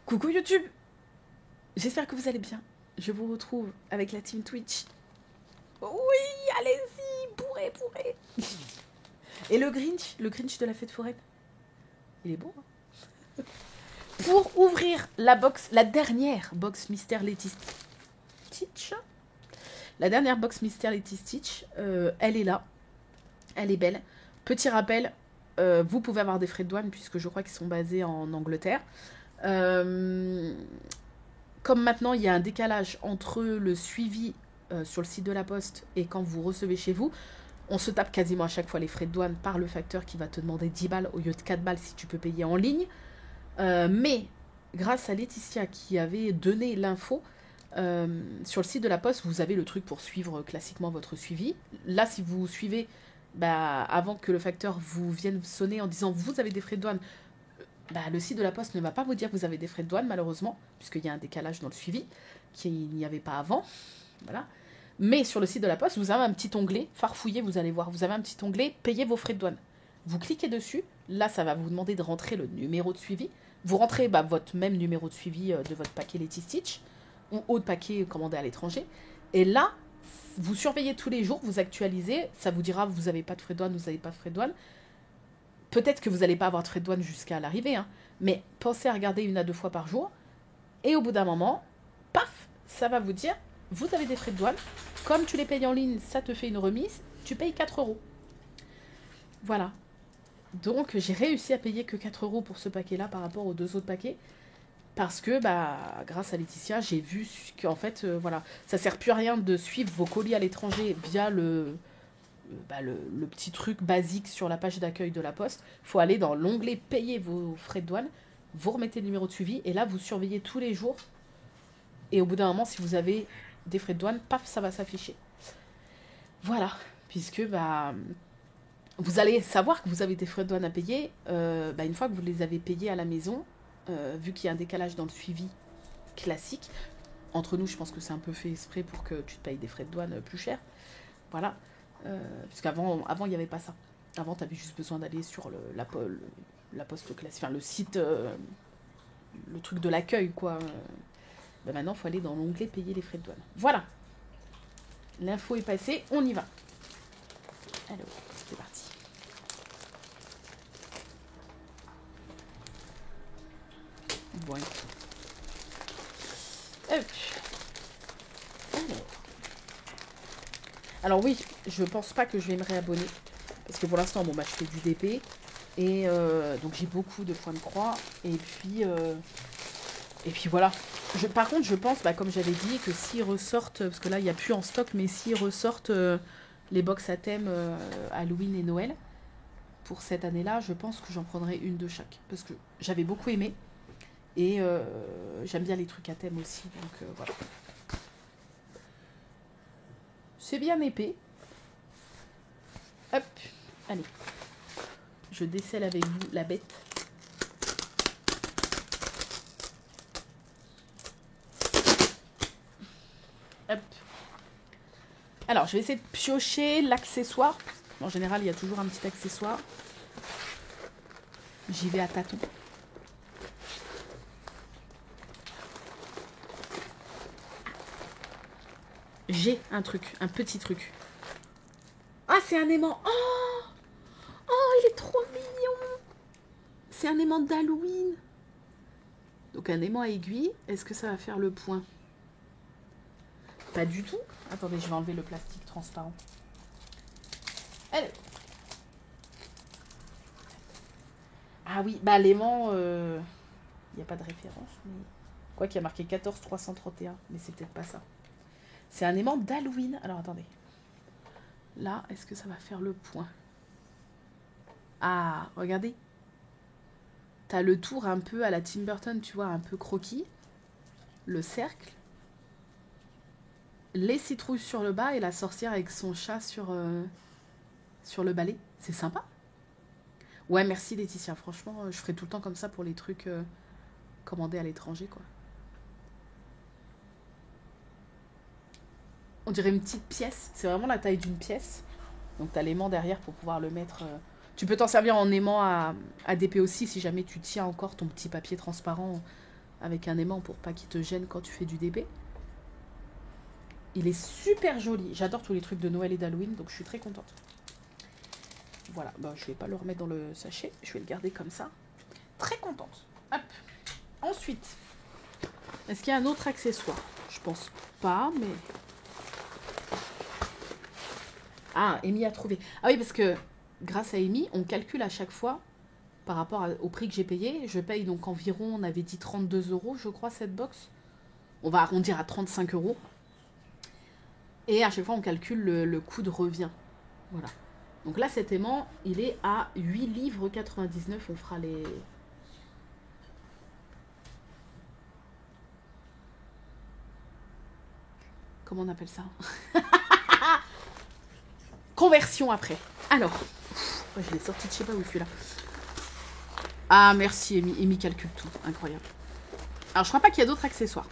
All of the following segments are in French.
Coucou YouTube, j'espère que vous allez bien. Je vous retrouve avec la team Twitch. Oui, allez-y, bourrez. Et le Grinch de la fête foraine, il est beau. Hein. Pour ouvrir la box, la dernière box Mystère Letty Stitch. La dernière box Mystère Letty Stitch, elle est là. Elle est belle. Petit rappel, vous pouvez avoir des frais de douane puisque je crois qu'ils sont basés en Angleterre. Comme maintenant il y a un décalage entre le suivi sur le site de la poste et quand vous recevez chez vous, on se tape quasiment à chaque fois les frais de douane par le facteur qui va te demander 10 balles au lieu de 4 balles si tu peux payer en ligne. Mais grâce à Laetitia qui avait donné l'info, sur le site de la poste, vous avez le truc pour suivre classiquement votre suivi. Là, si vous suivez, avant que le facteur vous vienne sonner en disant vous avez des frais de douane, le site de la poste ne va pas vous dire que vous avez des frais de douane, malheureusement, puisqu'il y a un décalage dans le suivi qu'il n'y avait pas avant. Voilà. Mais sur le site de la poste, vous avez un petit onglet, farfouillez, vous allez voir, vous avez un petit onglet, payez vos frais de douane. Vous cliquez dessus, là ça va vous demander de rentrer le numéro de suivi. Vous rentrez votre même numéro de suivi de votre paquet Letty Stitch, ou autre paquet commandé à l'étranger. Et là, vous surveillez tous les jours, vous actualisez, ça vous dira vous n'avez pas de frais de douane, vous n'avez pas de frais de douane. Peut-être que vous n'allez pas avoir de frais de douane jusqu'à l'arrivée, hein, mais pensez à regarder 1 à 2 fois par jour. Et au bout d'un moment, paf, ça va vous dire, vous avez des frais de douane. Comme tu les payes en ligne, ça te fait une remise. Tu payes 4 €. Voilà. Donc, j'ai réussi à payer que 4 € pour ce paquet-là par rapport aux 2 autres paquets. Parce que, grâce à Laetitia, j'ai vu qu'en fait, voilà, ça sert plus à rien de suivre vos colis à l'étranger via le petit truc basique sur la page d'accueil de la poste. Il faut aller dans l'onglet payer vos frais de douane, vous remettez le numéro de suivi et là vous surveillez tous les jours. Et au bout d'un moment, si vous avez des frais de douane, paf, ça va s'afficher. Voilà, puisque vous allez savoir que vous avez des frais de douane à payer une fois que vous les avez payés à la maison, vu qu'il y a un décalage dans le suivi classique. Entre nous, je pense que c'est un peu fait exprès pour que tu te payes des frais de douane plus chers. Voilà. Puisqu'avant, il n'y avait pas ça. Avant, tu avais juste besoin d'aller sur la poste classique, enfin le site, le truc de l'accueil, quoi. Maintenant, il faut aller dans l'onglet payer les frais de douane. Voilà. L'info est passée, on y va. Alors, c'est parti. Bon. Hop. Alors oui, je pense pas que je vais me réabonner. Parce que pour l'instant, je fais du DP. Et donc j'ai beaucoup de points de croix. Et puis voilà. Par contre, je pense, comme j'avais dit, que s'ils ressortent, parce que là, il n'y a plus en stock, mais s'ils ressortent les box à thème Halloween et Noël, pour cette année-là, je pense que j'en prendrai une de chaque. Parce que j'avais beaucoup aimé. Et j'aime bien les trucs à thème aussi. Donc voilà. C'est bien épais. Hop, allez. Je décèle avec vous la bête. Hop. Alors, je vais essayer de piocher l'accessoire. En général, il y a toujours un petit accessoire. J'y vais à tâtons. J'ai un truc, un petit truc. Ah, c'est un aimant. Oh, il est trop mignon. C'est un aimant d'Halloween. Donc un aimant à aiguille. Est-ce que ça va faire le point? Pas du tout. Attendez, je vais enlever le plastique transparent. Allez. Ah oui, l'aimant, il n'y a pas de référence. Mais... Quoi qu'il y a marqué 14 331, mais c'est peut-être pas ça. C'est un aimant d'Halloween. Alors attendez. Là, est-ce que ça va faire le point? Ah, regardez. T'as le tour un peu à la Tim Burton, tu vois, un peu croquis. Le cercle. Les citrouilles sur le bas et la sorcière avec son chat sur le balai. C'est sympa. Ouais, merci Laetitia. Franchement, je ferai tout le temps comme ça pour les trucs commandés à l'étranger, quoi. On dirait une petite pièce. C'est vraiment la taille d'une pièce. Donc t'as l'aimant derrière pour pouvoir le mettre... Tu peux t'en servir en aimant à DP aussi si jamais tu tiens encore ton petit papier transparent avec un aimant pour pas qu'il te gêne quand tu fais du DP. Il est super joli. J'adore tous les trucs de Noël et d'Halloween, donc je suis très contente. Voilà, bah, je vais pas le remettre dans le sachet, je vais le garder comme ça. Très contente. Hop. Ensuite, est-ce qu'il y a un autre accessoire? Je pense pas, mais... Ah, Amy a trouvé. Ah oui, parce que grâce à Amy, on calcule à chaque fois par rapport au prix que j'ai payé. Je paye donc environ, on avait dit 32 €, je crois, cette box. On va arrondir à 35 €. Et à chaque fois, on calcule le coût de revient. Voilà. Donc là, cet aimant, il est à 8 livres 99. On fera les... Comment on appelle ça? Conversion après. Alors, je l'ai sorti de je sais pas où celui-là. Ah, merci, Amy. Amy calcule tout. Incroyable. Alors, je crois pas qu'il y a d'autres accessoires.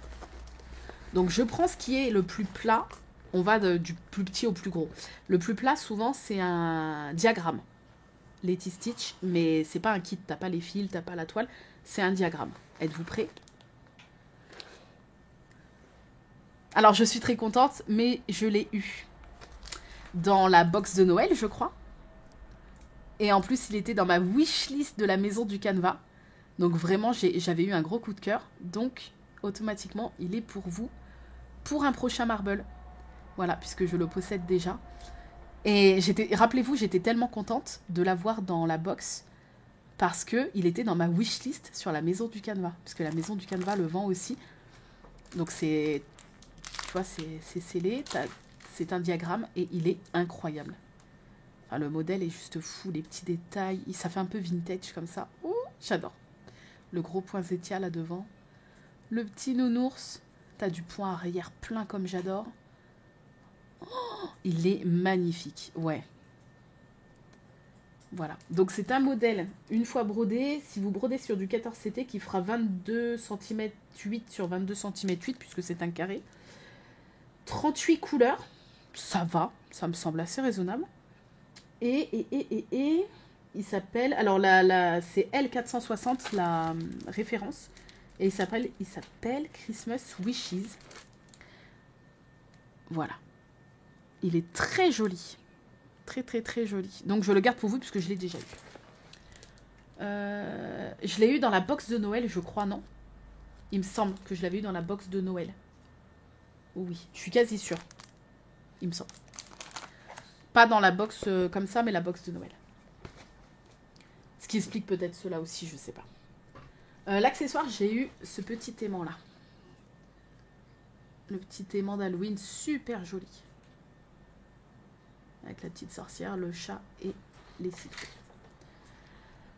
Donc, je prends ce qui est le plus plat. On va du plus petit au plus gros. Le plus plat, souvent, c'est un diagramme. Letty Stitch, mais c'est pas un kit. T'as pas les fils, t'as pas la toile. C'est un diagramme. Êtes-vous prêts? Alors, je suis très contente, mais je l'ai eu dans la box de Noël, je crois. Et en plus, il était dans ma wishlist de la maison du Canva. Donc vraiment, j'avais eu un gros coup de cœur. Donc, automatiquement, il est pour vous, pour un prochain marble. Voilà, puisque je le possède déjà. Et rappelez-vous, j'étais tellement contente de l'avoir dans la box parce qu'il était dans ma wishlist sur la maison du Canva. Parce que la maison du Canva le vend aussi. Donc c'est... Tu vois, c'est scellé. C'est un diagramme et il est incroyable. Enfin, le modèle est juste fou, les petits détails. Ça fait un peu vintage comme ça. Ouh, j'adore. Le gros poinsettia là devant. Le petit nounours. T'as du point arrière plein comme j'adore. Oh, il est magnifique. Ouais. Voilà. Donc c'est un modèle, une fois brodé, si vous brodez sur du 14 CT qui fera 22 cm 8 sur 22 cm 8 puisque c'est un carré. 38 couleurs. Ça va, ça me semble assez raisonnable. Et il s'appelle... Alors, c'est L460, la référence. Et il s'appelle Christmas Wishes. Voilà. Il est très joli. Très, très, très joli. Donc, je le garde pour vous, puisque je l'ai déjà eu. Je l'ai eu dans la box de Noël, je crois, non? Il me semble que je l'avais eu dans la box de Noël. Oui, je suis quasi sûre. Il me semble. Pas dans la box comme ça, mais la box de Noël. Ce qui explique peut-être cela aussi, je sais pas. L'accessoire, j'ai eu ce petit aimant là. Le petit aimant d'Halloween, super joli. Avec la petite sorcière, le chat et les cycles.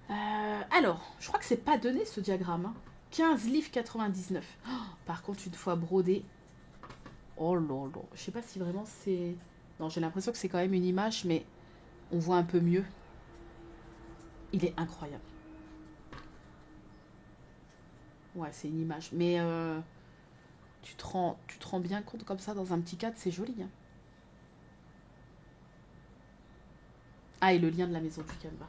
Alors, je crois que c'est pas donné ce diagramme. Hein. 15 livres 99. Oh, par contre, une fois brodé. Oh là là. Je sais pas si vraiment c'est... Non, j'ai l'impression que c'est quand même une image, mais on voit un peu mieux. Il est incroyable. Ouais, c'est une image. Mais tu te rends bien compte comme ça dans un petit cadre, c'est joli. Hein. Ah, et le lien de la maison du Canva.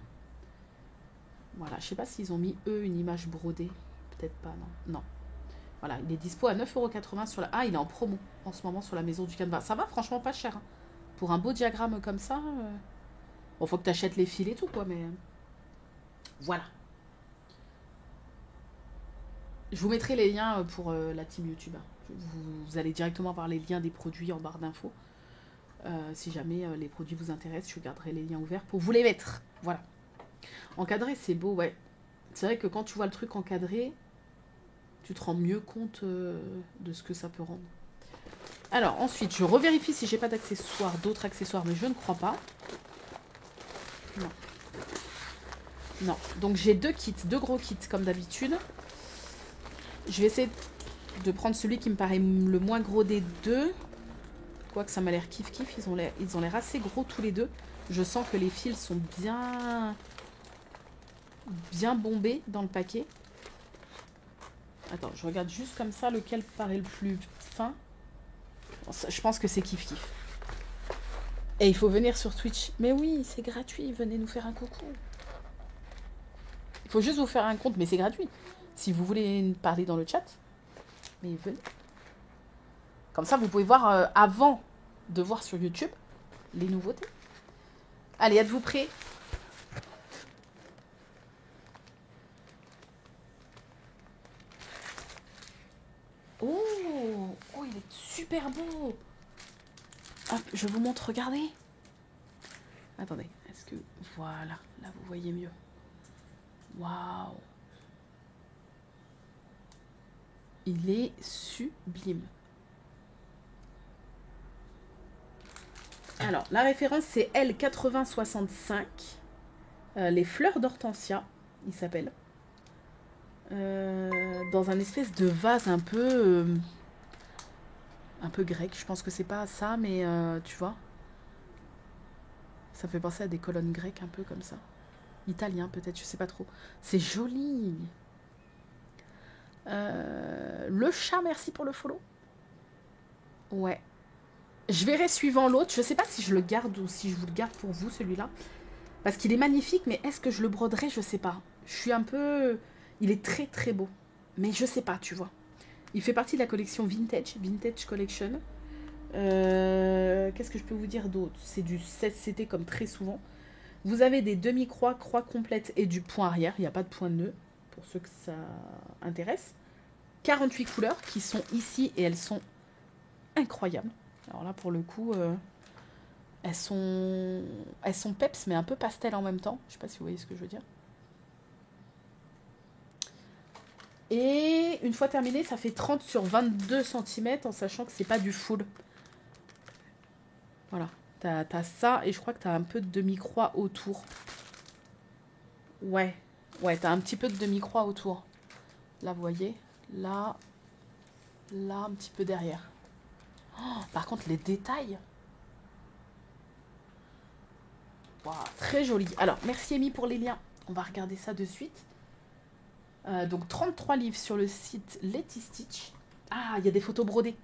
Voilà, je sais pas s'ils ont mis, eux, une image brodée. Peut-être pas, non. Non. Voilà, il est dispo à 9,80 € sur la... Ah, il est en promo en ce moment sur la maison du Canva. Ça va, franchement, pas cher. Hein. Pour un beau diagramme comme ça... Bon, faut que tu achètes les fils et tout, quoi, mais... Voilà. Je vous mettrai les liens pour la team YouTube. Vous allez directement voir les liens des produits en barre d'infos. Si jamais les produits vous intéressent, je garderai les liens ouverts pour vous les mettre. Voilà. Encadré, c'est beau, ouais. C'est vrai que quand tu vois le truc encadré, tu te rends mieux compte de ce que ça peut rendre. Alors, ensuite, je revérifie si j'ai pas d'accessoires, d'autres accessoires, mais je ne crois pas. Non. Non. Donc, j'ai deux gros kits, comme d'habitude. Je vais essayer de prendre celui qui me paraît le moins gros des deux. Quoique ça m'a l'air kiff-kiff. Ils ont l'air assez gros tous les deux. Je sens que les fils sont bien bombés dans le paquet. Attends, je regarde juste comme ça lequel paraît le plus fin. Je pense que c'est kiff-kiff. Et il faut venir sur Twitch. Mais oui, c'est gratuit. Venez nous faire un coucou. Il faut juste vous faire un compte, mais c'est gratuit. Si vous voulez parler dans le chat, mais venez. Comme ça, vous pouvez voir avant de voir sur YouTube les nouveautés. Allez, êtes-vous prêts? Oh, oh, il est super beau. Hop, je vous montre, regardez. Attendez, est-ce que... Voilà, là vous voyez mieux. Waouh. Il est sublime. Alors, la référence, c'est L8065. Les fleurs d'hortensia, il s'appelle. Dans un espèce de vase un peu grec. Je pense que c'est pas ça, mais tu vois. Ça fait penser à des colonnes grecques un peu comme ça. Italien peut-être, je sais pas trop. C'est joli. Le chat, merci pour le follow. Ouais. Je verrai suivant l'autre. Je sais pas si je le garde ou si je vous le garde pour vous, celui-là. Parce qu'il est magnifique, mais est-ce que je le broderai? Je sais pas. Je suis un peu... Il est très très beau. Mais je sais pas, tu vois. Il fait partie de la collection Vintage. Vintage Collection. Qu'est-ce que je peux vous dire d'autre? C'est du 16CT comme très souvent. Vous avez des demi-croix, croix complète et du point arrière. Il n'y a pas de point de nœud, pour ceux que ça intéresse. 48 couleurs qui sont ici et elles sont incroyables. Alors là, pour le coup, elles sont peps, mais un peu pastel en même temps. Je sais pas si vous voyez ce que je veux dire. Et une fois terminé, ça fait 30 sur 22 cm, en sachant que c'est pas du full. Voilà. T'as ça, et je crois que t'as un peu de demi-croix autour. Ouais. Ouais, t'as un petit peu de demi-croix autour. Là, vous voyez. Là. Là, un petit peu derrière. Oh, par contre, les détails. Wow, très joli. Alors, merci Amy pour les liens. On va regarder ça de suite. Donc, 33 livres sur le site Letty Stitch. Ah, il y a des photos brodées.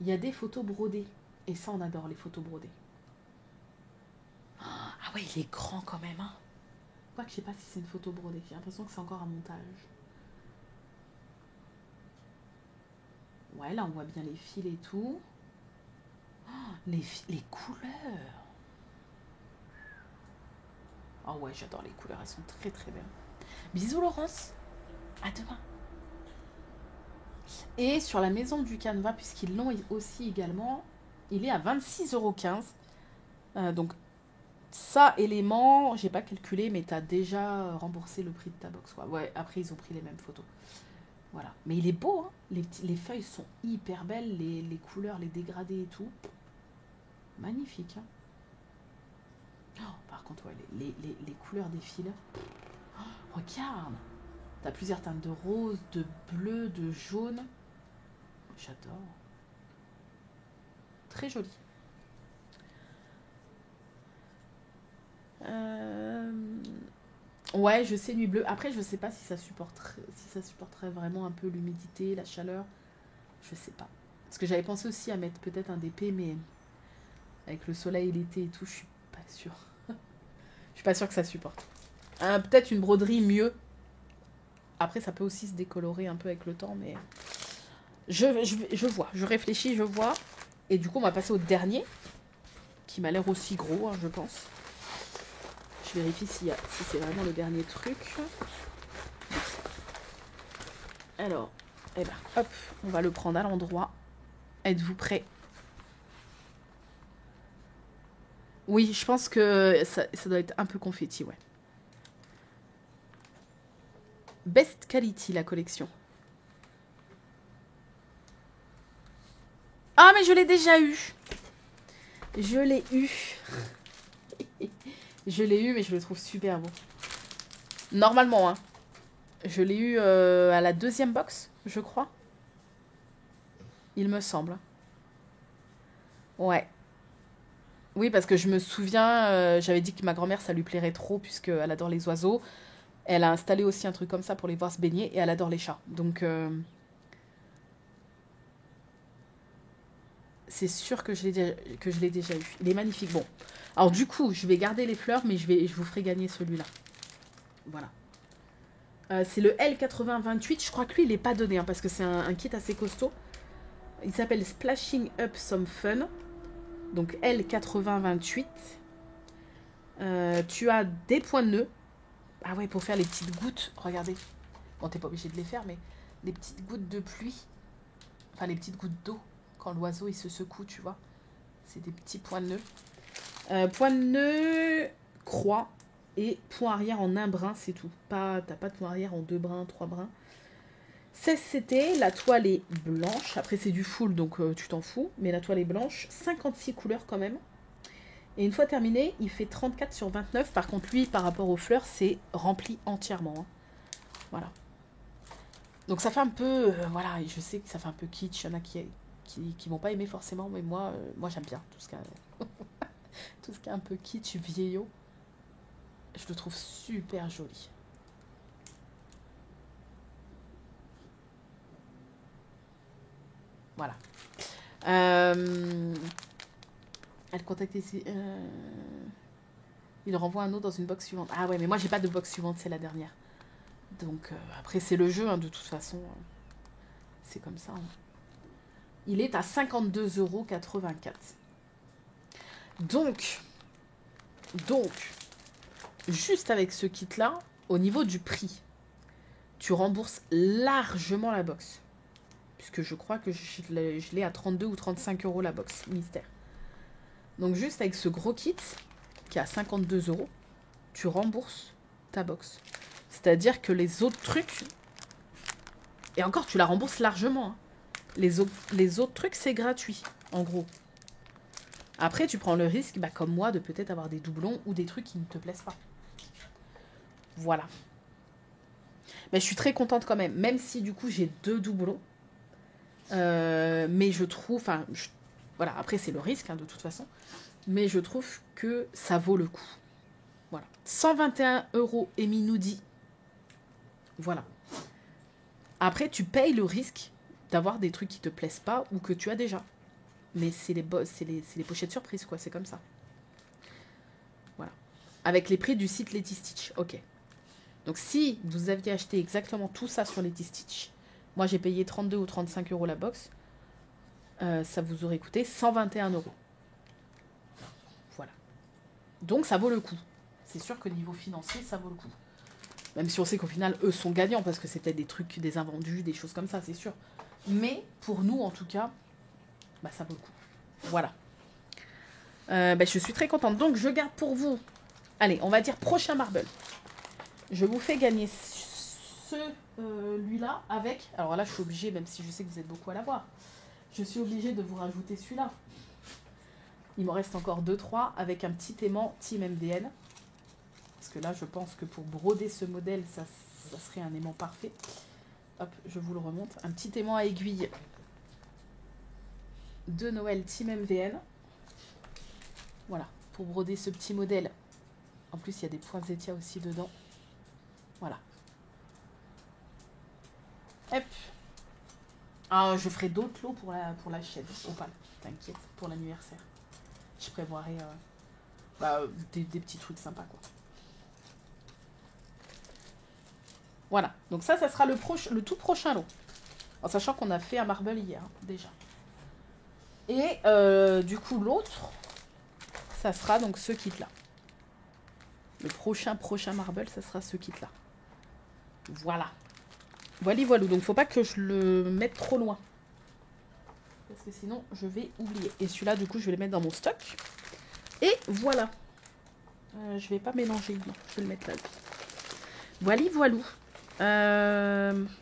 Il y a des photos brodées. Et ça, on adore les photos brodées. Ah ouais, il est grand quand même. Hein. Quoique, je sais pas si c'est une photo brodée. J'ai l'impression que c'est encore un montage. Ouais, là, on voit bien les fils et tout. Oh, les couleurs. Oh ouais, j'adore les couleurs. Elles sont très, très belles. Bisous, Laurence. À demain. Et sur la maison du Canva, puisqu'ils l'ont aussi également, il est à 26,15 €. Donc, ça, élément, j'ai pas calculé, mais tu as déjà remboursé le prix de ta box. Quoi. Ouais, après, ils ont pris les mêmes photos. Voilà. Mais il est beau, hein. Les feuilles sont hyper belles, les couleurs, les dégradés et tout. Magnifique, hein. Oh, par contre, ouais, les couleurs des fils. Oh, regarde. Tu as plusieurs teintes de rose, de bleu, de jaune. J'adore. Très joli. Ouais, je sais, nuit bleue. Après, je sais pas si ça supporterait vraiment un peu l'humidité, la chaleur. Je sais pas. Parce que j'avais pensé aussi à mettre peut-être un DP, mais avec le soleil, l'été et tout, je suis pas sûre. Je suis pas sûre que ça supporte. Peut-être une broderie mieux. Après, ça peut aussi se décolorer un peu avec le temps, mais je vois. Je réfléchis, je vois. Et du coup, on va passer au dernier, qui m'a l'air aussi gros, hein, je pense. Je vérifie si c'est vraiment le dernier truc. Alors, eh ben, hop, on va le prendre à l'endroit. Êtes-vous prêts? Oui, je pense que ça doit être un peu confetti, ouais. Best Quality, la collection. Ah, mais je l'ai déjà eu. Je l'ai eu. Je l'ai eu, mais je le trouve super beau. Normalement, hein. Je l'ai eu à la deuxième box, je crois. Il me semble. Ouais. Oui, parce que je me souviens, j'avais dit que ma grand-mère, ça lui plairait trop, puisqu'elle adore les oiseaux. Elle a installé aussi un truc comme ça pour les voir se baigner, et elle adore les chats. Donc, c'est sûr que je l'ai déjà eu. Il est magnifique. Bon. Alors, du coup, je vais garder les fleurs, mais je vous ferai gagner celui-là. Voilà. C'est le L8028. Je crois que lui, il n'est pas donné, hein, parce que c'est un kit assez costaud. Il s'appelle Splashing Up Some Fun. Donc L8028. Tu as des points de nœud. Ah ouais, pour faire les petites gouttes. Regardez. Bon, t'es pas obligé de les faire, mais les petites gouttes de pluie. Enfin, les petites gouttes d'eau. Quand l'oiseau, il se secoue, tu vois. C'est des petits points de nœud. Point de nœud, croix. Et point arrière en un brin, c'est tout. T'as pas de point arrière en 2 brins, 3 brins. 16 CT, la toile est blanche. Après, c'est du full, donc tu t'en fous. Mais la toile est blanche. 56 couleurs quand même. Et une fois terminé, il fait 34 sur 29. Par contre, lui, par rapport aux fleurs, c'est rempli entièrement. Hein. Voilà. Donc ça fait un peu... voilà, je sais que ça fait un peu kitsch. Il y en a qui vont pas aimer forcément. Mais moi j'aime bien tout ce qui tout ce qui est un peu kitsch, vieillot. Je le trouve super joli. Voilà. Elle contacte ici. Il renvoie un autre dans une box suivante. Ah ouais, mais moi j'ai pas de box suivante, c'est la dernière. Donc après c'est le jeu, hein, de toute façon. C'est comme ça. Hein. Il est à 52,84 €. Donc, juste avec ce kit-là, au niveau du prix, tu rembourses largement la box. Puisque je crois que je l'ai à 32 ou 35 € la box, mystère. Donc juste avec ce gros kit, qui est à 52 €, tu rembourses ta box. C'est-à-dire que les autres trucs... Et encore, tu la rembourses largement. Hein. Les autres trucs, c'est gratuit, en gros. Après, tu prends le risque, bah, comme moi, de peut-être avoir des doublons ou des trucs qui ne te plaisent pas. Voilà. Mais je suis très contente quand même. Même si, du coup, j'ai 2 doublons. Mais je trouve... Enfin, voilà, après, c'est le risque, hein, de toute façon. Mais je trouve que ça vaut le coup. Voilà. 121 € Emi nous dit. Voilà. Après, tu payes le risque d'avoir des trucs qui te plaisent pas ou que tu as déjà. Mais c'est les pochettes surprises, quoi. C'est comme ça. Voilà. Avec les prix du site Letty Stitch. Ok. Donc, si vous aviez acheté exactement tout ça sur Letty Stitch, moi, j'ai payé 32 ou 35 € la box, ça vous aurait coûté 121 €. Voilà. Donc, ça vaut le coup. C'est sûr que niveau financier, ça vaut le coup. Même si on sait qu'au final, eux sont gagnants parce que c'était des trucs, des invendus, des choses comme ça, c'est sûr. Mais pour nous, en tout cas, bah, ça vaut le coup. Voilà. Bah, je suis très contente. Donc, je garde pour vous. Allez, on va dire prochain marble. Je vous fais gagner celui-là avec... Alors là, je suis obligée, même si je sais que vous êtes beaucoup à l'avoir, je suis obligée de vous rajouter celui-là. Il m'en reste encore 2-3 avec un petit aimant Team MVN. Parce que là, je pense que pour broder ce modèle, ça serait un aimant parfait. Hop, je vous le remonte. Un petit aimant à aiguille de Noël Team MVN. Voilà, pour broder ce petit modèle. En plus, il y a des points Zetia aussi dedans. Voilà. Hop. Ah, je ferai d'autres lots pour la chaîne. Opale, t'inquiète, pour l'anniversaire. Je prévoirai des petits trucs sympas, quoi. Voilà, donc ça sera le tout prochain lot. En sachant qu'on a fait un marble hier, hein, déjà. Et du coup, l'autre, ça sera donc ce kit-là. Le prochain marble, ça sera ce kit-là. Voilà. Voilà. Donc, faut pas que je le mette trop loin. Parce que sinon, je vais oublier. Et celui-là, du coup, je vais le mettre dans mon stock. Et voilà. Je vais pas mélanger. Non, je vais le mettre là. Voilà.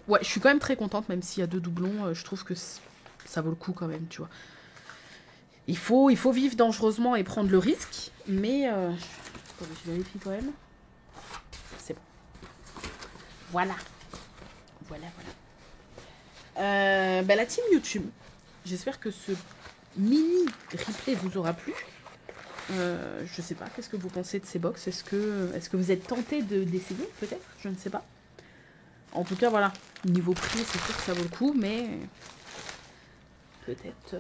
Ouais, je suis quand même très contente, même s'il y a 2 doublons. Je trouve que ça vaut le coup quand même, tu vois. Il faut vivre dangereusement et prendre le risque. Mais je vérifie quand même. C'est bon. Voilà. La team YouTube. J'espère que ce mini replay vous aura plu. Je sais pas, qu'est-ce que vous pensez de ces box? Est-ce que vous êtes tenté d'essayer, peut-être? Je ne sais pas. En tout cas, voilà. Niveau prix, c'est sûr que ça vaut le coup, mais peut-être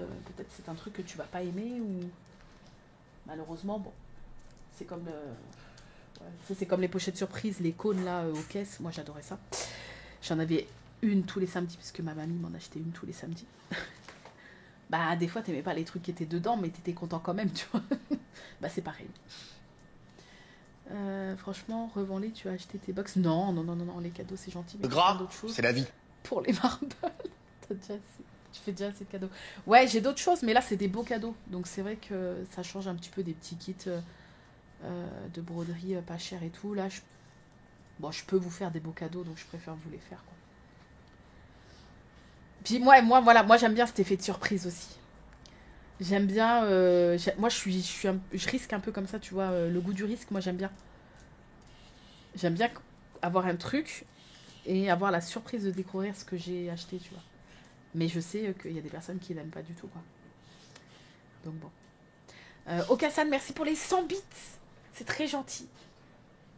c'est un truc que tu vas pas aimer ou malheureusement, bon, c'est comme Ça, c'est comme les pochettes surprises, les cônes là aux caisses. Moi, j'adorais ça. J'en avais une tous les samedis, parce que ma mamie m'en achetait une tous les samedis. Bah, des fois, t'aimais pas les trucs qui étaient dedans, mais t'étais content quand même, tu vois. Bah, c'est pareil. Franchement, revends-les, tu as acheté tes box. Non, non, non, non, non, les cadeaux, c'est gentil. Mais Gras, d'autres choses. c'est la vie. Pour les marbles. T'as déjà assez. Tu fais déjà assez de cadeaux. Ouais, j'ai d'autres choses, mais là, c'est des beaux cadeaux. Donc, c'est vrai que ça change un petit peu des petits kits de broderie pas cher et tout. Là, bon, je peux vous faire des beaux cadeaux, donc je préfère vous les faire, quoi. Puis moi, voilà, moi j'aime bien cet effet de surprise aussi. J'aime bien. Moi, je risque un peu comme ça, tu vois. Le goût du risque, moi j'aime bien. J'aime bien avoir un truc et avoir la surprise de découvrir ce que j'ai acheté, tu vois. Mais je sais qu'il y a des personnes qui n'aiment pas du tout, quoi. Donc bon. Okasan, merci pour les 100 bits. C'est très gentil.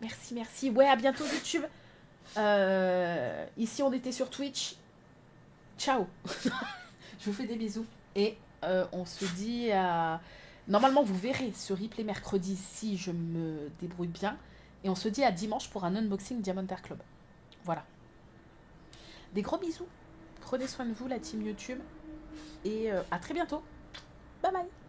Merci, merci. Ouais, à bientôt YouTube. Ici, on était sur Twitch. Ciao. Je vous fais des bisous. Et on se dit à... Normalement, vous verrez ce replay mercredi si je me débrouille bien. Et on se dit à dimanche pour un unboxing Diamond Air Club. Voilà. Des gros bisous. Prenez soin de vous, la team YouTube. Et à très bientôt. Bye bye.